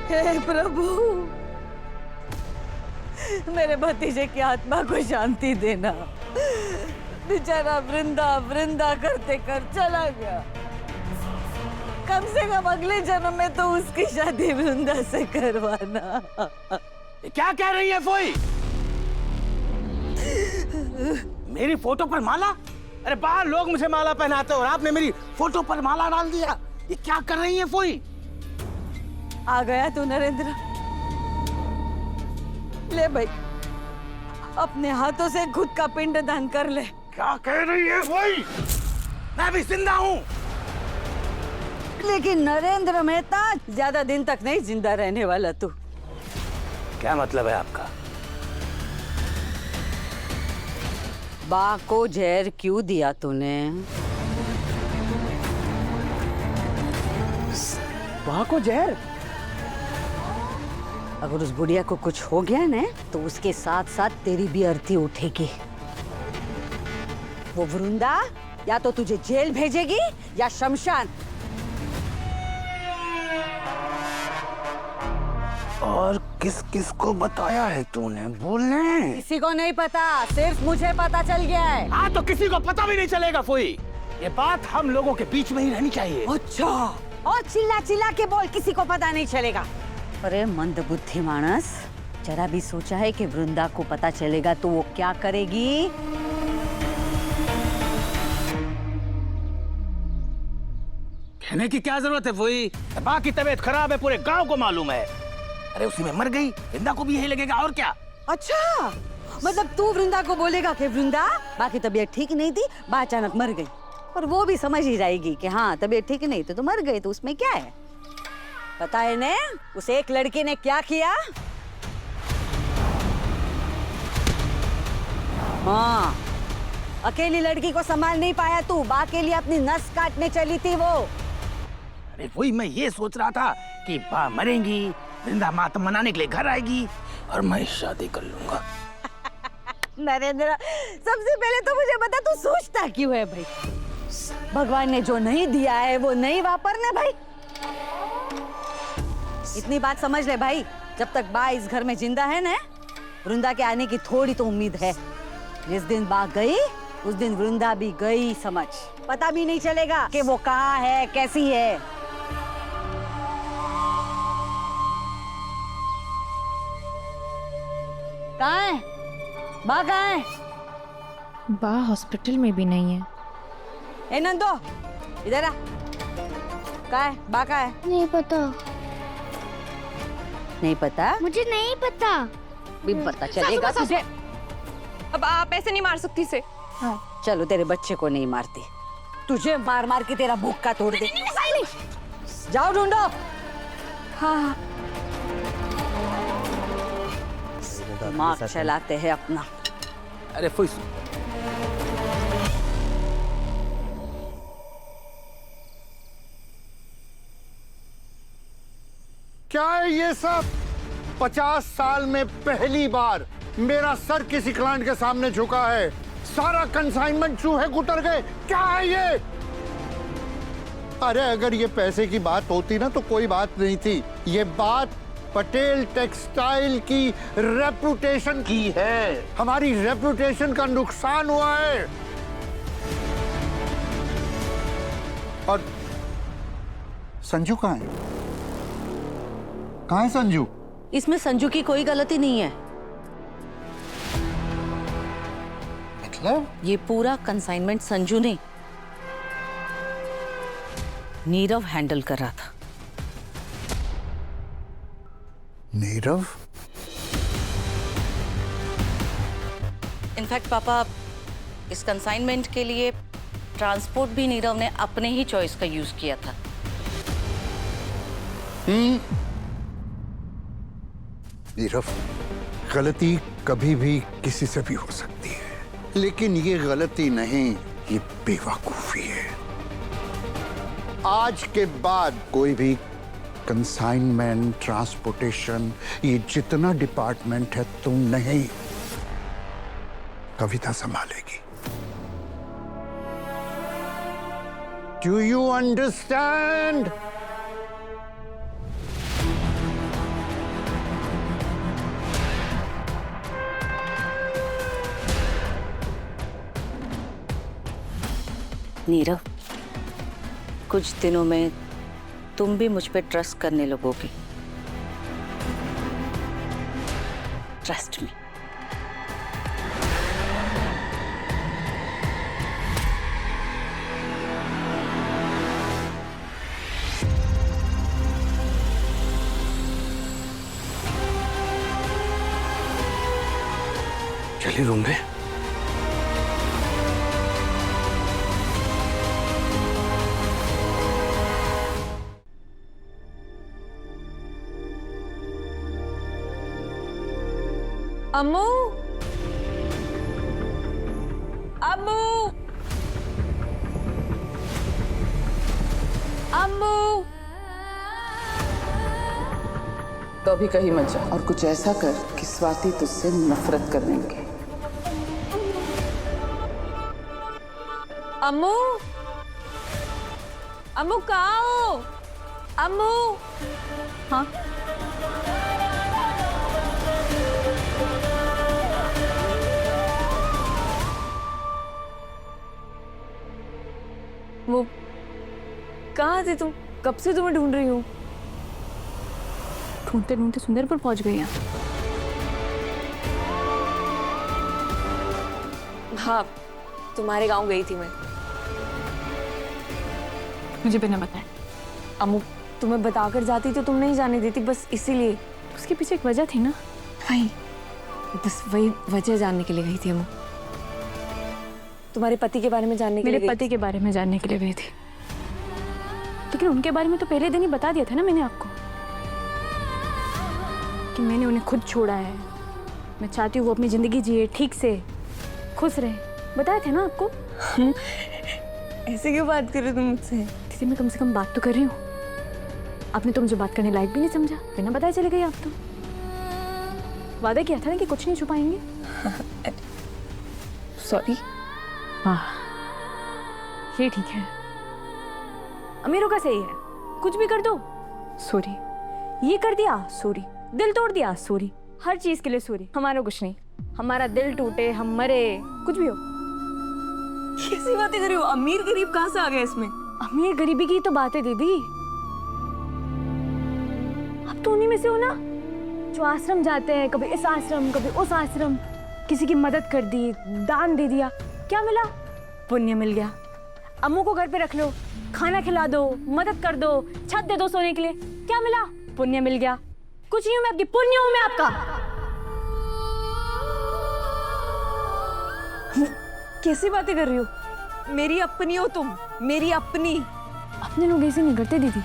हे प्रभु, मेरे भतीजे की आत्मा को शांति देना। बेचारा वृंदा वृंदा करते कर चला गया। कम से कम अगले जन्म में तो उसकी शादी वृंदा से करवाना। क्या कह रही है फोई? मेरी फोटो पर माला? अरे बाहर लोग मुझे माला पहनाते और आपने मेरी फोटो पर माला डाल दिया। ये क्या कर रही है फोई? आ गया तू नरेंद्र। ले भाई, अपने हाथों से खुद का पिंड दान कर ले। क्या कह रही है फोई? मैं भी जिंदा हूँ। लेकिन नरेंद्र मेहता, ज्यादा दिन तक नहीं जिंदा रहने वाला तू। क्या मतलब है आपका? बा को जहर क्यों दिया तूने? बा को जहर? अगर उस बुढ़िया को कुछ हो गया ना, तो उसके साथ साथ तेरी भी अर्थी उठेगी। वो वृंदा या तो तुझे जेल भेजेगी या शमशान। और किस किस को बताया है तूने? बोलने। किसी को नहीं पता, सिर्फ मुझे पता चल गया है। हाँ तो किसी को पता भी नहीं चलेगा फोई। ये बात हम लोगों के बीच में ही रहनी चाहिए। अच्छा, और चिल्ला चिल्ला के बोल, किसी को पता नहीं चलेगा। अरे मंदबुद्धि मानस, जरा भी सोचा है कि वृंदा को पता चलेगा तो वो क्या करेगी? कहने की क्या जरूरत है फोई? बा की तबीयत खराब है, पूरे गांव को मालूम है। अरे उसी में मर गई, वृंदा को भी यही लगेगा और क्या। अच्छा, मतलब तू वृंदा को बोलेगा कि वृंदा, बा की तबीयत ठीक नहीं थी, बा अचानक मर गई, और वो भी समझ ही जाएगी कि हाँ तबीयत ठीक नहीं तो मर गई, तो उसमें क्या है? पता है ने उस एक लड़की ने क्या किया? हाँ, अकेली लड़की को संभाल नहीं पाया तू, बा के लिए अपनी नस काटने चली थी वो। अरे वही मैं ये सोच रहा था कि बा मरेंगी, वृंदा मातम मनाने के लिए घर आएगी और मैं शादी कर लूंगा। नरेंद्र, सबसे पहले तो मुझे बता, तू सोचता क्यों है भाई? भगवान ने जो नहीं दिया है वो नहीं वापरना भाई। इतनी बात समझ ले भाई, जब तक बा इस घर में जिंदा है ना, वृंदा के आने की थोड़ी तो उम्मीद है। जिस दिन बा गई उस दिन वृंदा भी गई, समझ। पता भी नहीं चलेगा कि वो कहाँ है, कैसी है। कहाँ है बा? कहाँ है? बा हॉस्पिटल में भी नहीं है। ए नंदो, इधर आ। कहाँ है बा? कहाँ है? नहीं पता। नहीं पता? मुझे नहीं पता। भी पता चलेगा तुझे। अब आप ऐसे नहीं मार सकती इसे। हाँ, चलो तेरे बच्चे को नहीं मारती, तुझे मार मार के तेरा भूखा तोड़ दे। जाओ ढूंढो। हाँ, दिमाग चलाते हैं अपना। अरे फोई, क्या है ये सब? 50 साल में पहली बार मेरा सर किसी क्लाइंट के सामने झुका है। सारा कंसाइनमेंट चूहे कुतर गए। क्या है ये? अरे अगर ये पैसे की बात होती ना तो कोई बात नहीं थी। ये बात पटेल टेक्सटाइल की रेपुटेशन की है। हमारी रेपुटेशन का नुकसान हुआ है। और संजू कहाँ है? कहाँ है संजू? इसमें संजू की कोई गलती नहीं है। मतलब? ये पूरा कंसाइनमेंट संजू ने, नीरव हैंडल कर रहा था। नीरव? इनफैक्ट पापा, इस कंसाइनमेंट के लिए ट्रांसपोर्ट भी नीरव ने अपने ही चॉइस का यूज किया था। नीरव, गलती कभी भी किसी से भी हो सकती है, लेकिन ये गलती नहीं, ये बेवकूफी है। आज के बाद कोई भी कंसाइनमेंट, ट्रांसपोर्टेशन, ये जितना डिपार्टमेंट है तुम नहीं, कविता संभालेगी। Do you understand? नीरव, कुछ दिनों में तुम भी मुझ पे ट्रस्ट करने लगोगी। Trust me. चलिए रूम में। अम्मू, अम्मू, अम्मू। तो अभी कहीं मत जा और कुछ ऐसा कर कि स्वाति तुझसे नफरत करने लगे। अम्मू, अम्मू कहाँ हो? अम्मू। हाँ, वो कहाँ थे तुम? कब से तुम्हें ढूंढ रही हूँ। ढूंढते ढूंढते सुंदरपुर पहुंच गई हैं। हाँ, तुम्हारे गांव गई थी मैं। मुझे बिना बताए। अम्मू, तुम्हें बताकर जाती तो तुम नहीं जाने देती, बस इसीलिए। उसके पीछे एक वजह थी ना। वही, बस वही वजह जानने के लिए गई थी अम्मू। तुम्हारे पति के बारे में जानने के लिए। मेरे पति के बारे में जानने के लिए गई थी, लेकिन उनके बारे में तो पहले दिन ही बता दिया था ना मैंने आपको कि मैंने उन्हें खुद छोड़ा है। मैं चाहती हूँ वो अपनी जिंदगी जिए, ठीक से खुश रहे। बताया थे ना आपको। ऐसे क्यों बात कर रहे हो तुम मुझसे? दीदी, मैं कम से कम बात तो कर रही हूँ। आपने तो मुझे बात करने लायक भी नहीं समझा, बिना बताए चले गए आप तो। वादा किया था ना कि कुछ नहीं छुपाएंगे। सॉरी। वाह, ये ठीक है। अमीरों का सही है, कुछ भी कर दो सॉरी। ये कर दिया सॉरी, दिल तोड़ दिया सॉरी, हर चीज के लिए सॉरी। हमारा कुछ नहीं, हमारा दिल टूटे, हम मरे, कुछ भी हो। कैसी बातें कर रही हो? अमीर गरीब कहाँ से आ गए इसमें? अमीर गरीबी की तो बात है दीदी। अब तो उन्हीं में से हो ना जो आश्रम जाते हैं, कभी इस आश्रम कभी उस आश्रम, किसी की मदद कर दी, दान दे दिया, क्या मिला? पुण्य मिल गया। अम्मू को घर पे रख लो, खाना खिला दो, मदद कर दो, छत दे दो सोने के लिए, क्या मिला? पुण्य मिल गया। कुछ नहीं हूं मैं आपकी, पुण्य हूं मैं आपका। कैसी बातें कर रही हो? मेरी अपनी हो तुम, मेरी अपनी। अपने लोग ऐसे नहीं करते दीदी।